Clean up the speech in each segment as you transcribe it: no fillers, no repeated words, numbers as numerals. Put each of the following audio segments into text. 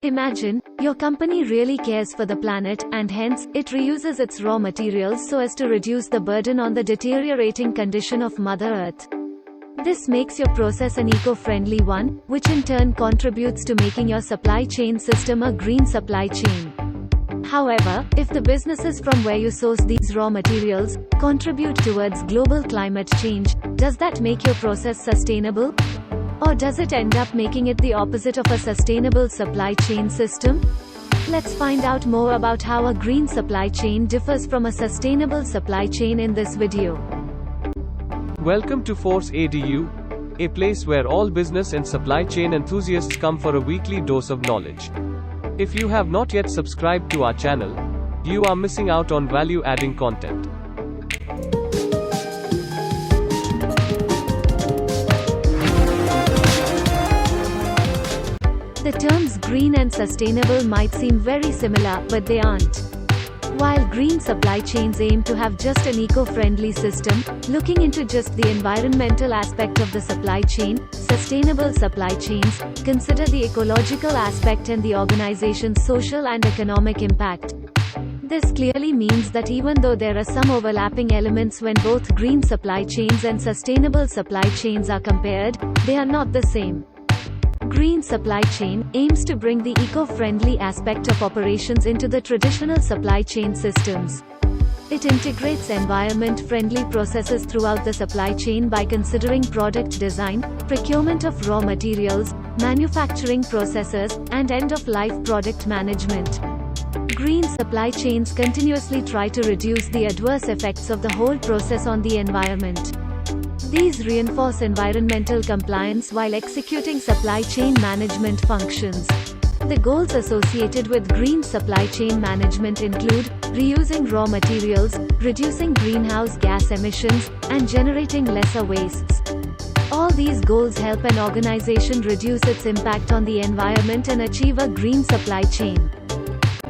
Imagine, your company really cares for the planet, and hence, it reuses its raw materials so as to reduce the burden on the deteriorating condition of Mother Earth. This makes your process an eco-friendly one, which in turn contributes to making your supply chain system a green supply chain. However, if the businesses from where you source these raw materials contribute towards global climate change, does that make your process sustainable? Or does it end up making it the opposite of a sustainable supply chain system? Let's find out more about how a green supply chain differs from a sustainable supply chain in this video. Welcome to Force EDU, a place where all business and supply chain enthusiasts come for a weekly dose of knowledge. If you have not yet subscribed to our channel, you are missing out on value-adding content. The terms green and sustainable might seem very similar, but they aren't. While green supply chains aim to have just an eco-friendly system, looking into just the environmental aspect of the supply chain, sustainable supply chains consider the ecological aspect and the organization's social and economic impact. This clearly means that even though there are some overlapping elements when both green supply chains and sustainable supply chains are compared, they are not the same. Green supply chain aims to bring the eco-friendly aspect of operations into the traditional supply chain systems. It integrates environment-friendly processes throughout the supply chain by considering product design, procurement of raw materials, manufacturing processes, and end-of-life product management. Green supply chains continuously try to reduce the adverse effects of the whole process on the environment. These reinforce environmental compliance while executing supply chain management functions. The goals associated with green supply chain management include reusing raw materials, reducing greenhouse gas emissions, and generating lesser wastes. All these goals help an organization reduce its impact on the environment and achieve a green supply chain.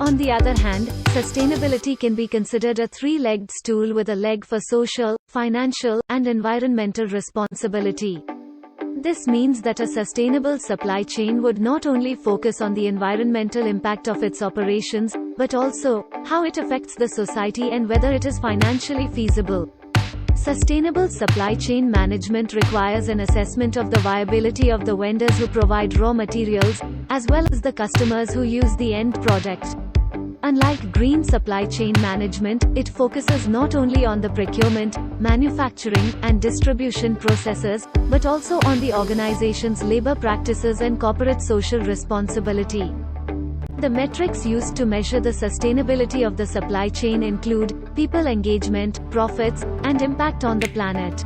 On the other hand, sustainability can be considered a three-legged stool with a leg for social, financial, and environmental responsibility. This means that a sustainable supply chain would not only focus on the environmental impact of its operations, but also how it affects the society and whether it is financially feasible. Sustainable supply chain management requires an assessment of the viability of the vendors who provide raw materials, as well as the customers who use the end product. Unlike green supply chain management, it focuses not only on the procurement, manufacturing, and distribution processes, but also on the organization's labor practices and corporate social responsibility. The metrics used to measure the sustainability of the supply chain include people engagement, profits, and impact on the planet.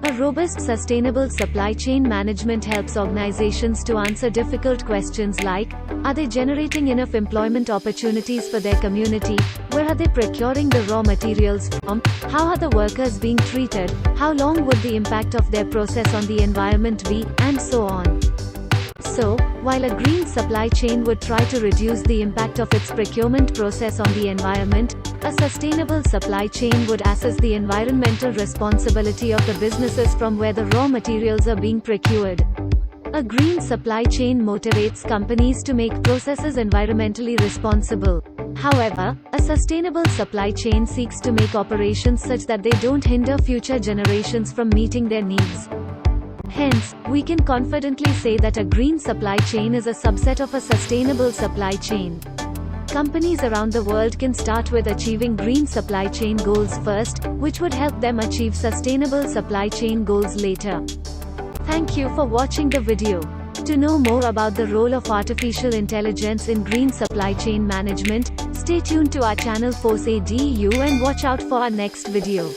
A robust sustainable supply chain management helps organizations to answer difficult questions like, are they generating enough employment opportunities for their community? Where are they procuring the raw materials from? How are the workers being treated? How long would the impact of their process on the environment be? And so on. So, while a green supply chain would try to reduce the impact of its procurement process on the environment, a sustainable supply chain would assess the environmental responsibility of the businesses from where the raw materials are being procured. A green supply chain motivates companies to make processes environmentally responsible. However, a sustainable supply chain seeks to make operations such that they don't hinder future generations from meeting their needs. Hence, we can confidently say that a green supply chain is a subset of a sustainable supply chain. Companies around the world can start with achieving green supply chain goals first, which would help them achieve sustainable supply chain goals later. Thank you for watching the video. To know more about the role of artificial intelligence in green supply chain management, stay tuned to our channel Force EDU and watch out for our next video.